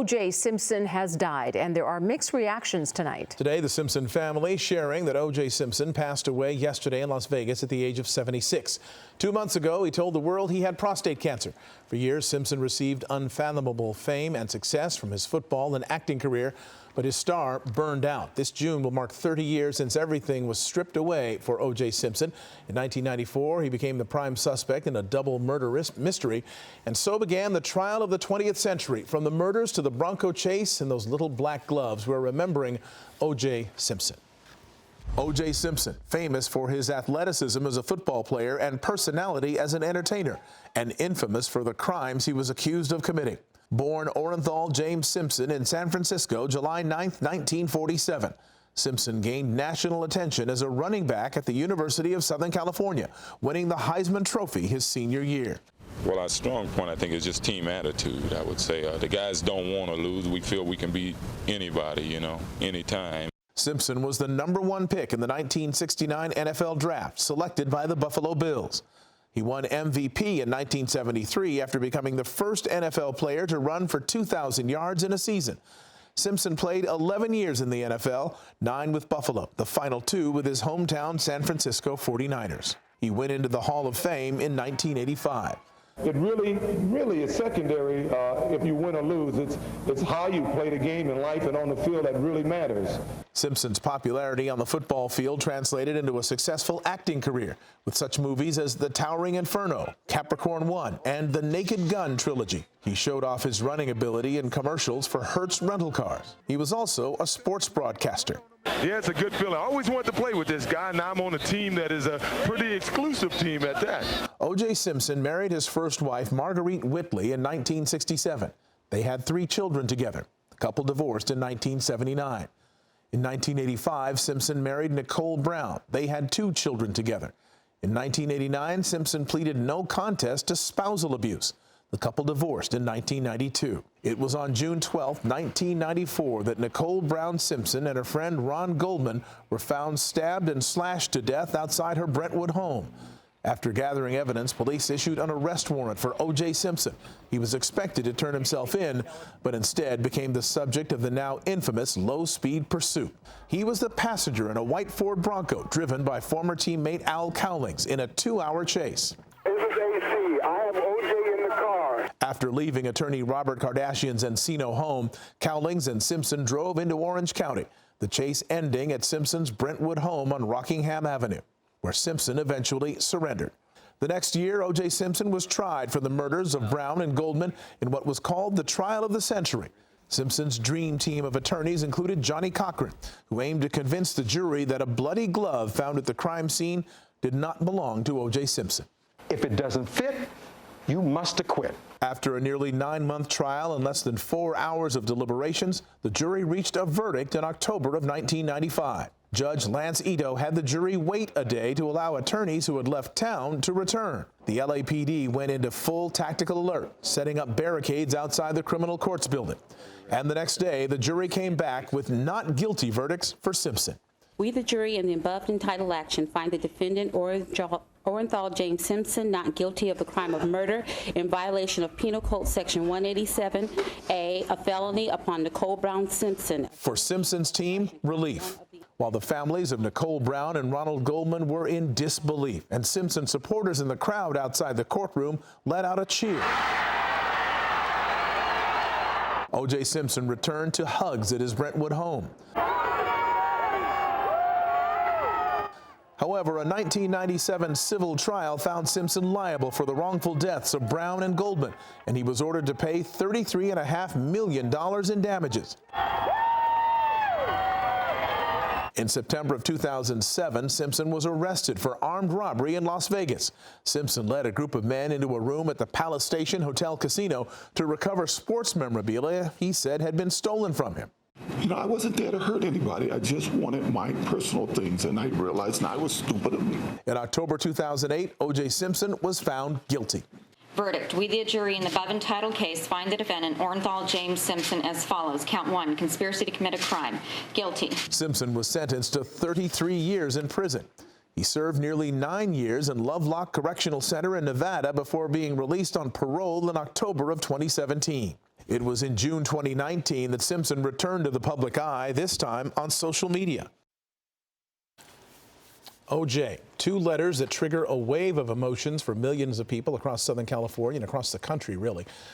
OJ Simpson has died, and there are mixed reactions tonight. Today, the Simpson family sharing that OJ Simpson passed away yesterday in Las Vegas at the age of 76. 2 months ago, he told the world he had prostate cancer. For years, Simpson received unfathomable fame and success from his football and acting career, but his star burned out. This June will mark 30 years since everything was stripped away for OJ Simpson. In 1994, he became the prime suspect in a double murder mystery, and so began the trial of the 20th century. From the murders to the Bronco chase and those little black gloves, we're remembering OJ Simpson. OJ Simpson, famous for his athleticism as a football player and personality as an entertainer, and infamous for the crimes he was accused of committing. Born Orenthal James Simpson in San Francisco, July 9, 1947. Simpson gained national attention as a running back at the University of Southern California, winning the Heisman Trophy his senior year. Well, our strong point, I think, is just team attitude, I would say. The guys don't want to lose. We feel we can beat anybody, anytime. Simpson was the #1 pick in the 1969 NFL Draft, selected by the Buffalo Bills. He won MVP in 1973 after becoming the first NFL player to run for 2,000 yards in a season. Simpson played 11 years in the NFL, 9 with Buffalo, the final 2 with his hometown San Francisco 49ers. He went into the Hall of Fame in 1985. It really is secondary if you win or lose. It's how you play the game in life and on the field that really matters. Simpson's popularity on the football field translated into a successful acting career with such movies as The Towering Inferno, Capricorn 1, and the Naked Gun trilogy. He showed off his running ability in commercials for Hertz rental cars. He was also a sports broadcaster. Yeah, it's a good feeling. I always wanted to play with this guy. Now I'm on a team that is a pretty exclusive team at that. OJ Simpson married his first wife, Marguerite Whitley, in 1967. They had 3 children together. The couple divorced in 1979. In 1985, Simpson married Nicole Brown. They had 2 children together. In 1989, Simpson pleaded no contest to spousal abuse. The couple divorced in 1992. It was on June 12, 1994, that Nicole Brown Simpson and her friend Ron Goldman were found stabbed and slashed to death outside her Brentwood home. After gathering evidence, police issued an arrest warrant for OJ Simpson. He was expected to turn himself in, but instead became the subject of the now infamous low-speed pursuit. He was the passenger in a white Ford Bronco driven by former teammate Al Cowlings in a 2-hour chase. This is AC. I have OJ in the car. After leaving attorney Robert Kardashian's Encino home, Cowlings and Simpson drove into Orange County, the chase ending at Simpson's Brentwood home on Rockingham Avenue, where Simpson eventually surrendered. The next year, OJ Simpson was tried for the murders of Brown and Goldman in what was called the trial of the century. Simpson's dream team of attorneys included Johnny Cochran, who aimed to convince the jury that a bloody glove found at the crime scene did not belong to OJ Simpson. If it doesn't fit, you must acquit. After a nearly 9-month trial and less than 4 hours of deliberations, the jury reached a verdict in October of 1995. Judge Lance Ito had the jury wait a day to allow attorneys who had left town to return. The LAPD went into full tactical alert, setting up barricades outside the criminal courts building. And the next day, the jury came back with not guilty verdicts for Simpson. We, the jury, in the above entitled action, find the defendant Orenthal James Simpson not guilty of the crime of murder in violation of Penal Code Section 187A, a felony upon Nicole Brown Simpson. For Simpson's team, relief, while the families of Nicole Brown and Ronald Goldman were in disbelief, and Simpson supporters in the crowd outside the courtroom let out a cheer. OJ Simpson returned to hugs at his Brentwood home. However, a 1997 civil trial found Simpson liable for the wrongful deaths of Brown and Goldman, and he was ordered to pay $33.5 million in damages. In September of 2007, Simpson was arrested for armed robbery in Las Vegas. Simpson led a group of men into a room at the Palace Station Hotel Casino to recover sports memorabilia he said had been stolen from him. I wasn't there to hurt anybody. I just wanted my personal things, and I realized I was stupid of me. In October 2008, OJ Simpson was found guilty. Verdict. We, the jury, in the above entitled case, find the defendant, Orenthal James Simpson, as follows. Count 1, conspiracy to commit a crime. Guilty. Simpson was sentenced to 33 years in prison. He served nearly 9 years in Lovelock Correctional Center in Nevada before being released on parole in October of 2017. It was in June 2019 that Simpson returned to the public eye, this time on social media. OJ, two letters that trigger a wave of emotions for millions of people across Southern California and across the country, really.